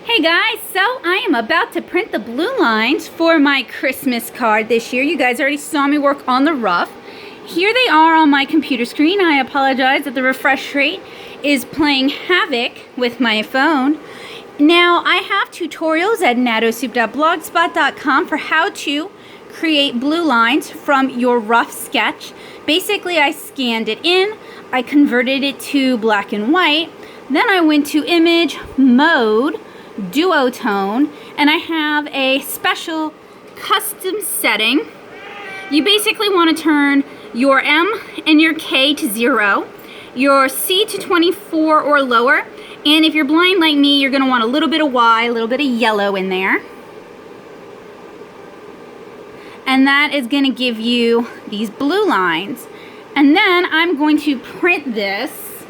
Hey guys, so I am about to print the blue lines for my Christmas card this year. You guys already saw me work on the rough. Here they are on my computer screen. I apologize that the refresh rate is playing havoc with my phone. Now, I have tutorials at nattosoup.blogspot.com for how to create blue lines from your rough sketch. Basically, I scanned it in, I converted it to black and white, then I went to image, mode, duotone, and I have a special custom setting. You basically want to turn your M and your K to 0, your C to 24 or lower, and if you're blind like me, you're going to want a little bit of Y, a little bit of yellow in there. And that is going to give you these blue lines. And then I'm going to print this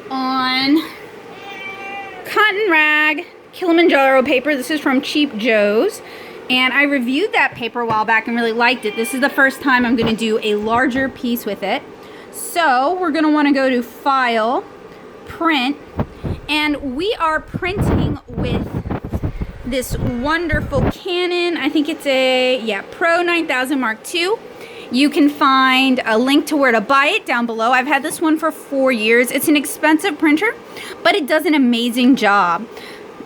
on cotton rag Kilimanjaro paper. This is from Cheap Joe's, and I reviewed that paper a while back and really liked it. This is the first time I'm going to do a larger piece with it. So we're going to want to go to File, Print, and we are printing with this wonderful Canon. I think it's a Pro 9000 Mark II. You can find a link to where to buy it down below. I've had this one for 4 years. It's an expensive printer, but it does an amazing job.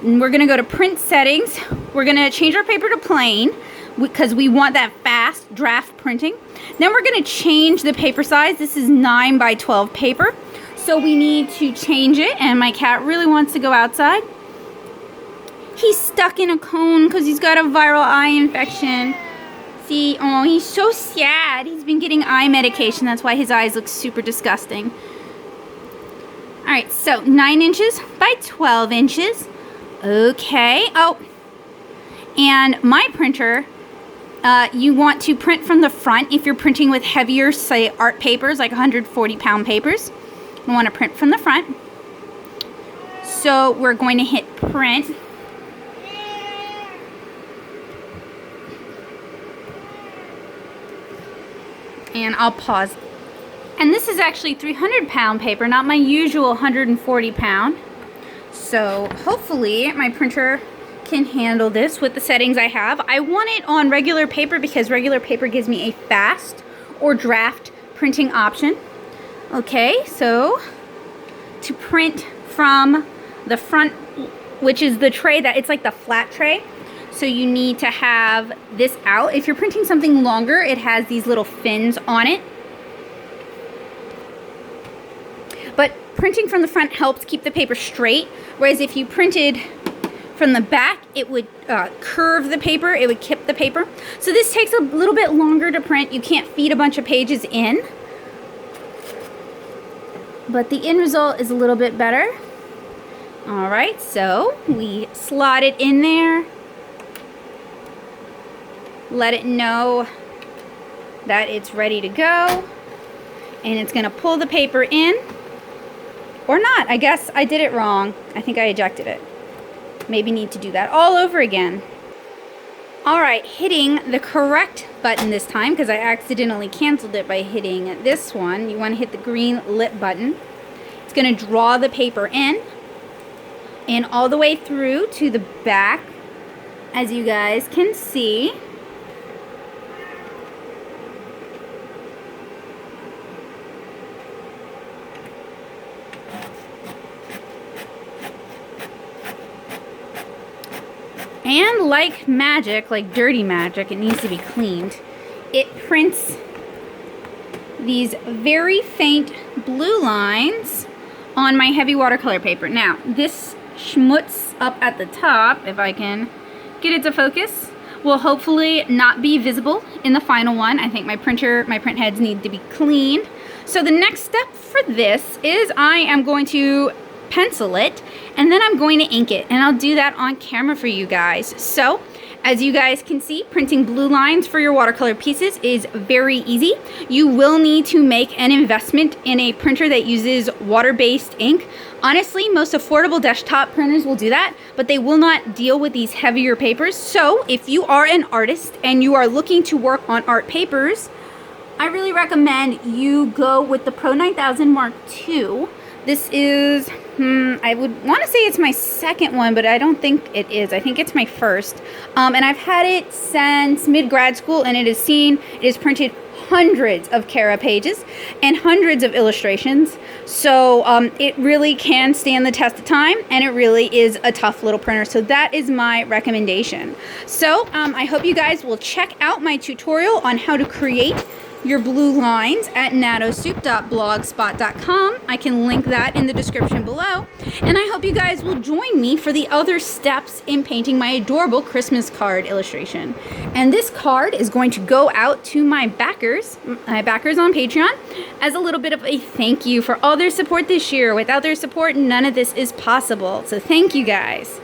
And we're gonna go to print settings. We're gonna change our paper to plain because we want that fast draft printing. Then we're gonna change the paper size. This is 9 by 12 paper. So we need to change it, and my cat really wants to go outside. He's stuck in a cone because he's got a viral eye infection. See, oh, he's so sad. He's been getting eye medication. That's why his eyes look super disgusting. All right, so 9 inches by 12 inches. Okay. Oh, and my printer, you want to print from the front. If you're printing with heavier, say, art papers, like 140-pound papers, you want to print from the front. So we're going to hit print. And I'll pause. And this is actually 300-pound paper, not my usual 140-pound. So hopefully my printer can handle this with the settings I have. I want it on regular paper because regular paper gives me a fast or draft printing option. Okay, so to print from the front, which is the tray that it's like the flat tray. So you need to have this out. If you're printing something longer, it has these little fins on it. But printing from the front helps keep the paper straight, whereas if you printed from the back, it would curve the paper, it would kip the paper. So this takes a little bit longer to print. You can't feed a bunch of pages in, but the end result is a little bit better. All right, so we slot it in there. Let it know that it's ready to go, and it's gonna pull the paper in, or not. I guess I did it wrong. I think I ejected it. Maybe need to do that all over again. All right, hitting the correct button this time because I accidentally canceled it by hitting this one. You want to hit the green lip button. It's gonna draw the paper in and all the way through to the back, as you guys can see. And like magic, like dirty magic, it needs to be cleaned. It prints these very faint blue lines on my heavy watercolor paper. Now, this schmutz up at the top, if I can get it to focus, will hopefully not be visible in the final one. I think my print heads need to be cleaned. So the next step for this is I am going to pencil it, and then I'm going to ink it, and I'll do that on camera for you guys. So as you guys can see, printing blue lines for your watercolor pieces is very easy. You will need to make an investment in a printer that uses water-based ink. Honestly, most affordable desktop printers will do that, but they will not deal with these heavier papers. So if you are an artist and you are looking to work on art papers, I really recommend you go with the Pro 9000 Mark II. This is I would want to say it's my second one, but I don't think it is. I think it's my first. And I've had it since mid-grad school, and it has printed hundreds of Cara pages and hundreds of illustrations. So it really can stand the test of time, and it really is a tough little printer. So that is my recommendation. So I hope you guys will check out my tutorial on how to create your blue lines at nattosoup.blogspot.com. I can link that in the description below. And I hope you guys will join me for the other steps in painting my adorable Christmas card illustration. And this card is going to go out to my backers on Patreon, as a little bit of a thank you for all their support this year. Without their support, none of this is possible. So thank you guys.